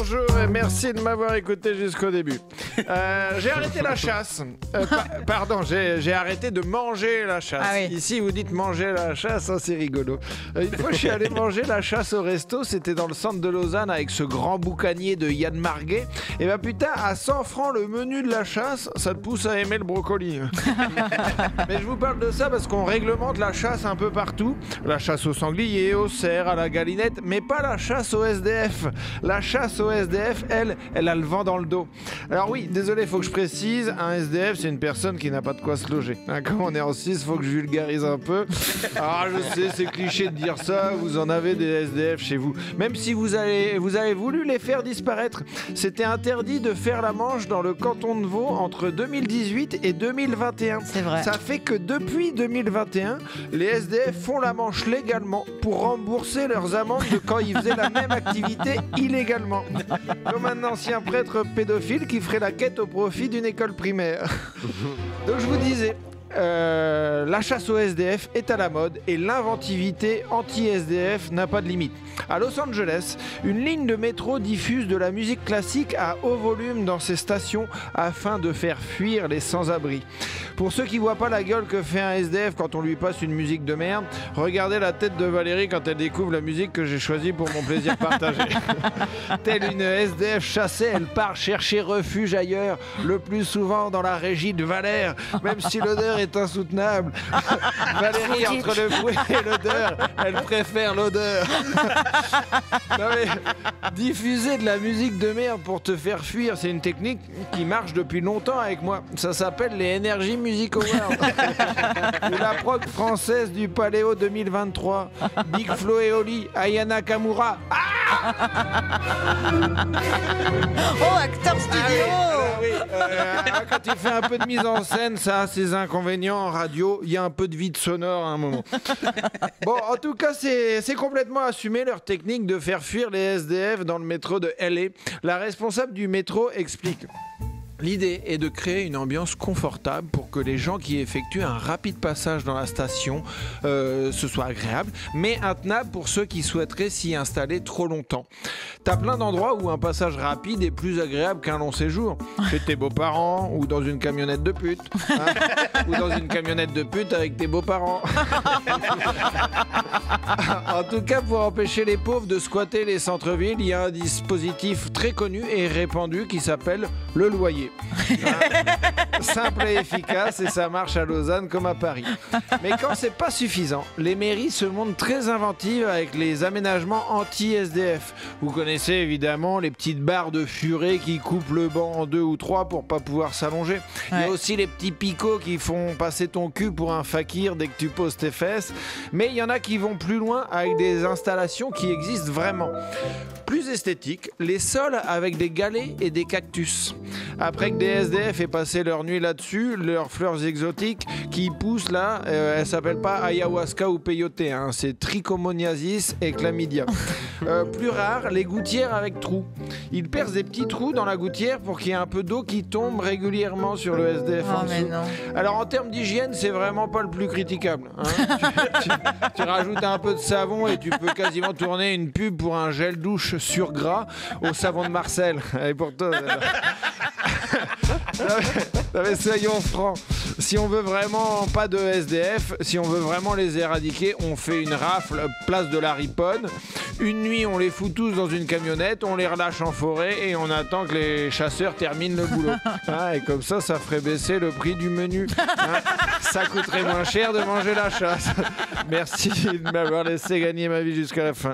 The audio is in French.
bonjour et merci de m'avoir écouté jusqu'au début. J'ai arrêté la chasse. Pardon, j'ai arrêté de manger la chasse. Ah oui. Ici, vous dites manger la chasse, hein, c'est rigolo. Une fois, je suis allé manger la chasse au resto. C'était dans le centre de Lausanne avec ce grand boucanier de Yann Marguet. Et bah putain, à 100 francs le menu de la chasse, ça te pousse à aimer le brocoli. Mais je vous parle de ça parce qu'on réglemente la chasse un peu partout. La chasse au sanglier, au cerf, à la galinette, mais pas la chasse au SDF. La chasse au SDF, elle a le vent dans le dos. Alors oui, désolé, faut que je précise, un SDF, c'est une personne qui n'a pas de quoi se loger. Hein, comme on est en 6, faut que je vulgarise un peu. Alors je sais, c'est cliché de dire ça, vous en avez des SDF chez vous. Même si vous avez voulu les faire disparaître, c'était interdit de faire la manche dans le canton de Vaud entre 2018 et 2021. C'est vrai. Ça fait que depuis 2021, les SDF font la manche légalement pour rembourser leurs amendes de quand ils faisaient la même activité illégalement. Comme un ancien prêtre pédophile qui ferait la quête au profit d'une école primaire. Donc je vous disais, la chasse au SDF est à la mode et l'inventivité anti-SDF n'a pas de limite. À Los Angeles, une ligne de métro diffuse de la musique classique à haut volume dans ses stations afin de faire fuir les sans-abri. Pour ceux qui voient pas la gueule que fait un SDF quand on lui passe une musique de merde, regardez la tête de Valérie quand elle découvre la musique que j'ai choisie pour mon plaisir partagé. Telle une SDF chassée, elle part chercher refuge ailleurs, le plus souvent dans la régie de Valère, même si l'odeur est insoutenable. Valérie, entre le bruit et l'odeur, elle préfère l'odeur. Non mais, diffuser de la musique de merde pour te faire fuir, c'est une technique qui marche depuis longtemps avec moi. Ça s'appelle les Energy Music Awards. Ou la prog française du Paléo 2023. Big Flo et Oli, Ayana Kamura. Oh, acteur studio. Quand il fait un peu de mise en scène, ça a ses inconvénients en radio. Il y a un peu de vide sonore à un moment. Bon, en tout cas, c'est complètement assumé leur technique de faire fuir les SDF dans le métro de LA. La responsable du métro explique. L'idée est de créer une ambiance confortable pour que les gens qui effectuent un rapide passage dans la station ce soit agréable, mais intenable pour ceux qui souhaiteraient s'y installer trop longtemps. T'as plein d'endroits où un passage rapide est plus agréable qu'un long séjour. Chez tes beaux-parents ou dans une camionnette de pute. Hein, ou dans une camionnette de pute avec tes beaux-parents. En tout cas, pour empêcher les pauvres de squatter les centres-villes, il y a un dispositif très connu et répandu qui s'appelle le loyer. Simple et efficace, et ça marche à Lausanne comme à Paris. Mais quand c'est pas suffisant, les mairies se montrent très inventives avec les aménagements anti-SDF. Vous connaissez évidemment les petites barres de furet qui coupent le banc en 2 ou 3 pour pas pouvoir s'allonger. Il y a aussi les petits picots qui font passer ton cul pour un fakir dès que tu poses tes fesses. Mais il y en a qui vont plus loin avec des installations qui existent vraiment. Plus esthétique, les sols avec des galets et des cactus. Après que des SDF aient passé leur nuit là-dessus, leurs fleurs exotiques qui poussent là, elles s'appellent pas ayahuasca ou peyote, hein, c'est trichomoniasis et chlamydia. Plus rare, les gouttières avec trous. Ils percent des petits trous dans la gouttière pour qu'il y ait un peu d'eau qui tombe régulièrement sur le SDF en dessous. Non. Alors en termes d'hygiène, c'est vraiment pas le plus critiquable. Hein. Tu rajoutes un peu de savon et tu peux quasiment tourner une pub pour un gel douche sur gras au savon de Marcel. Et pour toi, non mais soyons francs, si on veut vraiment pas de SDF, si on veut vraiment les éradiquer, on fait une rafle place de la Riponne. Une nuit, on les fout tous dans une camionnette, on les relâche en forêt et on attend que les chasseurs terminent le boulot. Hein, et comme ça ferait baisser le prix du menu. Hein, ça coûterait moins cher de manger la chasse. Merci de m'avoir laissé gagner ma vie jusqu'à la fin.